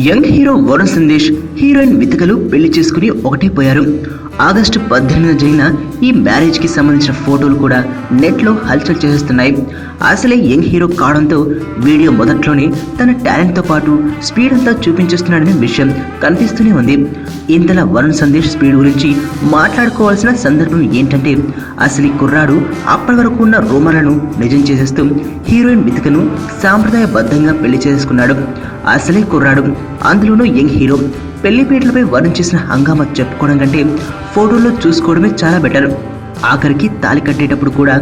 Young hero Varun Sandesh heroine వితికలు పెళ్లి చేసుకుని ఒకటే పోయారు. ఆగస్టు 18న జరిగిన ఈ మ్యారేజ్ కి సంబంధించిన ఫోటోలు కూడా నెట్ లో హల్చల్ చేసేస్తున్నాయి. అసలే యంగ్ హీరో కావడంతో వీడియో మొదట్లోనే తన టాలెంట్ తో పాటు స్పీడ్ అంతా చూపించేస్తున్నాడనే విషయం కనిపిస్తూనే ఉంది. ఇంతలా వరుణ్ సందేశ్ స్పీడ్ గురించి మాట్లాడుకోవాల్సిన సందర్భం ఏంటంటే, అసలు ఈ కుర్రాడు అప్పటి వరకు ఉన్న రూమర్లను నిజం చేసేస్తూ హీరోయిన్ వితికను సాంప్రదాయబద్ధంగా పెళ్లి చేసుకున్నాడు. అసలే కుర్రాడు, అందులోనూ యంగ్ హీరో. పెళ్లి పీటలపై వరుణ్ చేసిన హంగామా చెప్పుకోవడం కంటే ఫోటోల్లో చూసుకోవడమే చాలా బెటర్. ఆఖరికి తాళి కట్టేటప్పుడు కూడా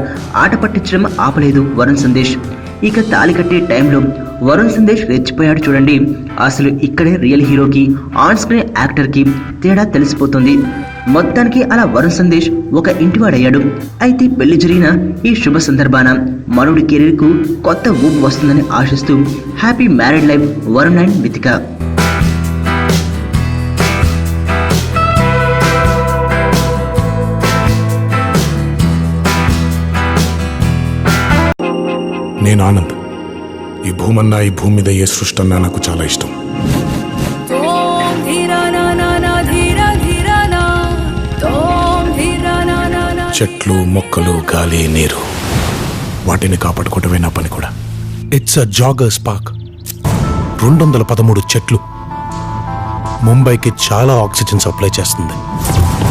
ఆట పట్టించడం ఆపలేదు వరుణ్ సందేశ్. ఇక తాళి కట్టే టైంలో వరుణ్ సందేశ్ రెచ్చిపోయాడు చూడండి. అసలు ఇక్కడే రియల్ హీరోకి ఆన్ స్క్రీన్ యాక్టర్కి తేడా తెలిసిపోతుంది. మొత్తానికి అలా వరుణ్ సందేశ్ ఒక ఇంటివాడయ్యాడు. అయితే పెళ్లి జరిగిన ఈ శుభ సందర్భాన మనుడి కెరీర్ కు కొత్త ఊపు వస్తుందని ఆశిస్తూ happy married life Varun and Vithika. నేను ఆనంద్. ఈ భూమన్నా, ఈ భూమి మీద ఏ సృష్టి అన్నా నాకు చాలా ఇష్టం. చెట్లు, మొక్కలు, గాలి, నీరు, వాటిని కాపాడుకోవటమే నా పని కూడా. It's a joggers park. 213 చెట్లు ముంబైకి చాలా ఆక్సిజన్ సప్లై చేస్తుంది.